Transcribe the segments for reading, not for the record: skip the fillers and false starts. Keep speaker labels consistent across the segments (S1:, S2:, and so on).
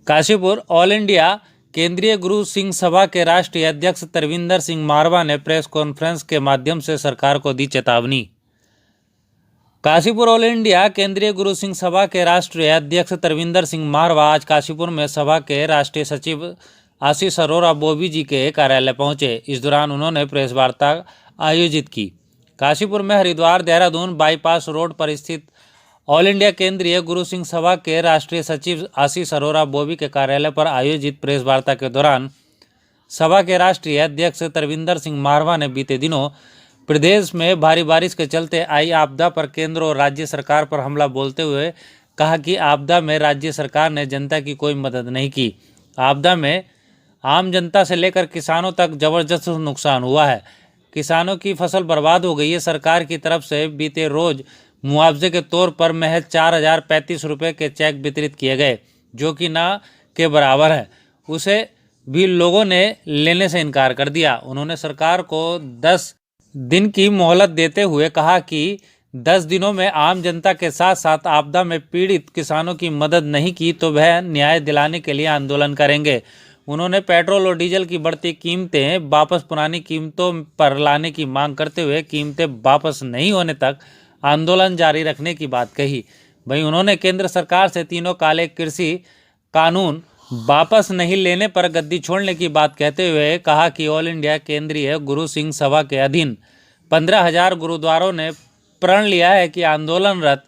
S1: Kashipur all India केंद्रीय गुरु सिंह सभा के राष्ट्रीय अध्यक्ष तरविंदर सिंह मारवा ने प्रेस कॉन्फ्रेंस के माध्यम से सरकार को दी चेतावनी। काशीपुर ऑल इंडिया केंद्रीय गुरु सिंह सभा के राष्ट्रीय अध्यक्ष तरविंदर सिंह मारवा आज काशीपुर में सभा के राष्ट्रीय सचिव आशीष अरोरा बोबी जी के कार्यालय पहुंचे। इस दौरान उन्होंने प्रेस वार्ता आयोजित की। काशीपुर में हरिद्वार देहरादून बाईपास रोड पर स्थित ऑल इंडिया केंद्रीय गुरु सिंह सभा के राष्ट्रीय सचिव आशीष अरोरा बोबी के कार्यालय पर आयोजित प्रेस वार्ता के दौरान सभा के राष्ट्रीय अध्यक्ष तरविंदर सिंह मारवा ने बीते दिनों प्रदेश में भारी बारिश के चलते आई आपदा पर केंद्र और राज्य सरकार पर हमला बोलते हुए कहा कि आपदा में राज्य सरकार ने जनता की कोई मदद नहीं की। आपदा में आम जनता से लेकर किसानों तक जबरदस्त नुकसान हुआ है। किसानों की फसल बर्बाद हो गई है। सरकार की तरफ से बीते रोज मुआवजे के तौर पर महज 4,035 रुपये के चेक वितरित किए गए, जो कि ना के बराबर है। उसे भी लोगों ने लेने से इनकार कर दिया। उन्होंने सरकार को 10 दिन की मोहलत देते हुए कहा कि 10 दिनों में आम जनता के साथ साथ आपदा में पीड़ित किसानों की मदद नहीं की तो वह न्याय दिलाने के लिए आंदोलन करेंगे। उन्होंने पेट्रोल और डीजल की बढ़ती कीमतें वापस पुरानी कीमतों पर लाने की मांग करते हुए कीमतें वापस नहीं होने तक आंदोलन जारी रखने की बात कही। वहीं उन्होंने केंद्र सरकार से तीनों काले कृषि कानून वापस नहीं लेने पर गद्दी छोड़ने की बात कहते हुए कहा कि ऑल इंडिया केंद्रीय गुरु सिंह सभा के अधीन 15,000 गुरुद्वारों ने प्रण लिया है कि आंदोलनरत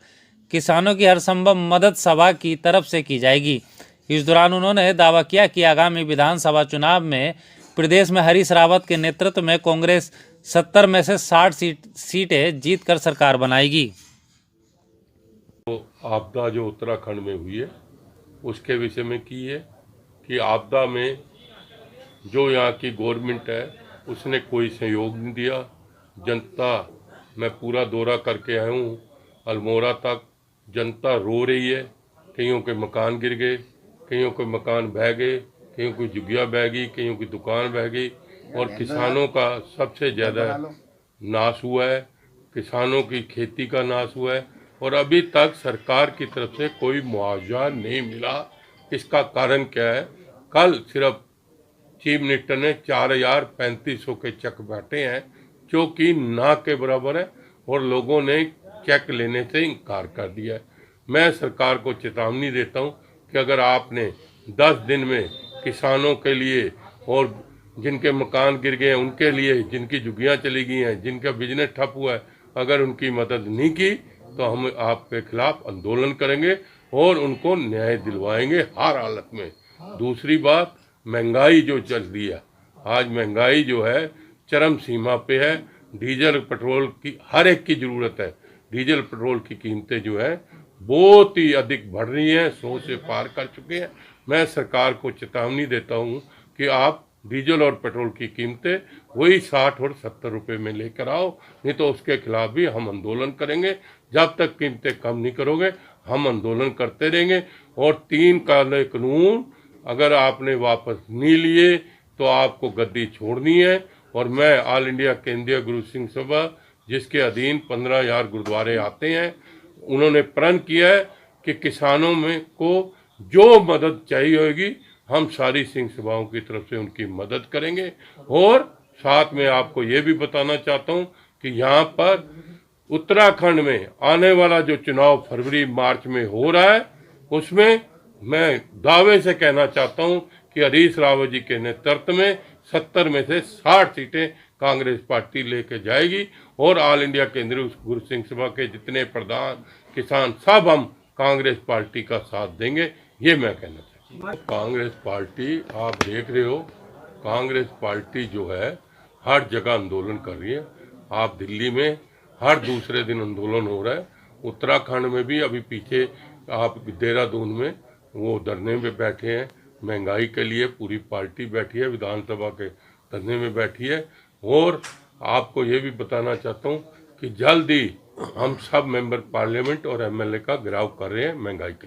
S1: किसानों की हर संभव मदद सभा की तरफ से की जाएगी। इस दौरान उन्होंने दावा किया कि आगामी विधानसभा चुनाव में प्रदेश में हरीश रावत के नेतृत्व में कांग्रेस 70 में से 60 सीटें जीतकर सरकार बनाएगी।
S2: तो आपदा जो उत्तराखंड में हुई है उसके विषय में की है कि आपदा में जो यहाँ की गवर्नमेंट है उसने कोई सहयोग नहीं दिया। जनता, मैं पूरा दौरा करके आया हूँ, अल्मोड़ा तक जनता रो रही है। कईयों के मकान गिर गए, कईयों के मकान बह गए, कईयों की झुग्गियाँ बह गई, कईयों की दुकान बह गई और किसानों का सबसे ज़्यादा नाश हुआ है। किसानों की खेती का नाश हुआ है और अभी तक सरकार की तरफ से कोई मुआवजा नहीं मिला। इसका कारण क्या है? कल सिर्फ चीफ मिनिस्टर ने 4,035 के चेक बांटे हैं जो कि ना के बराबर है और लोगों ने चेक लेने से इनकार कर दिया है। मैं सरकार को चेतावनी देता हूं कि अगर आपने 10 दिन में किसानों के लिए और जिनके मकान गिर गए हैं उनके लिए, जिनकी झुग्गियां चली गई हैं, जिनका बिजनेस ठप हुआ है, अगर उनकी मदद नहीं की तो हम आपके खिलाफ आंदोलन करेंगे और उनको न्याय दिलवाएंगे हर हालत में। दूसरी बात, महंगाई जो चल रही है, आज महंगाई जो है चरम सीमा पे है। डीजल पेट्रोल की हर एक की ज़रूरत है। डीजल पेट्रोल की कीमतें जो है बहुत ही अधिक बढ़ रही हैं, 100 से पार कर चुके हैं। मैं सरकार को चेतावनी देता हूं कि आप डीजल और पेट्रोल की कीमतें वही 60 और 70 रुपये में लेकर आओ, नहीं तो उसके खिलाफ भी हम आंदोलन करेंगे। जब तक कीमतें कम नहीं करोगे हम आंदोलन करते रहेंगे। और 3 काले कानून अगर आपने वापस नहीं लिए तो आपको गद्दी छोड़नी है। और मैं ऑल इंडिया केंद्रीय गुरु सिंह सभा, जिसके अधीन 15,000 गुरुद्वारे आते हैं, उन्होंने प्रण किया है कि किसानों में को जो मदद चाहिए होगी हम सारी सिंह सभाओं की तरफ से उनकी मदद करेंगे। और साथ में आपको ये भी बताना चाहता हूँ कि यहाँ पर उत्तराखंड में आने वाला जो चुनाव फरवरी मार्च में हो रहा है उसमें मैं दावे से कहना चाहता हूँ कि हरीश रावत जी के नेतृत्व में 70 में से 60 सीटें कांग्रेस पार्टी लेके जाएगी और ऑल इंडिया केंद्रीय गुरु सिंह सभा के जितने प्रधान, किसान, सब हम कांग्रेस पार्टी का साथ देंगे, ये मैं कहना चाहता हूँ। कांग्रेस पार्टी आप देख रहे हो, कांग्रेस पार्टी जो है हर जगह आंदोलन कर रही है। आप दिल्ली में हर दूसरे दिन आंदोलन हो रहा है। उत्तराखंड में भी अभी पीछे आप देहरादून में वो धरने में बैठे हैं। महंगाई के लिए पूरी पार्टी बैठी है, विधानसभा के धरने में बैठी है। और आपको ये भी बताना चाहता हूँ कि जल्द ही हम सब मेंबर पार्लियामेंट और एमएलए का घेराव कर रहे हैं महंगाई के लिए।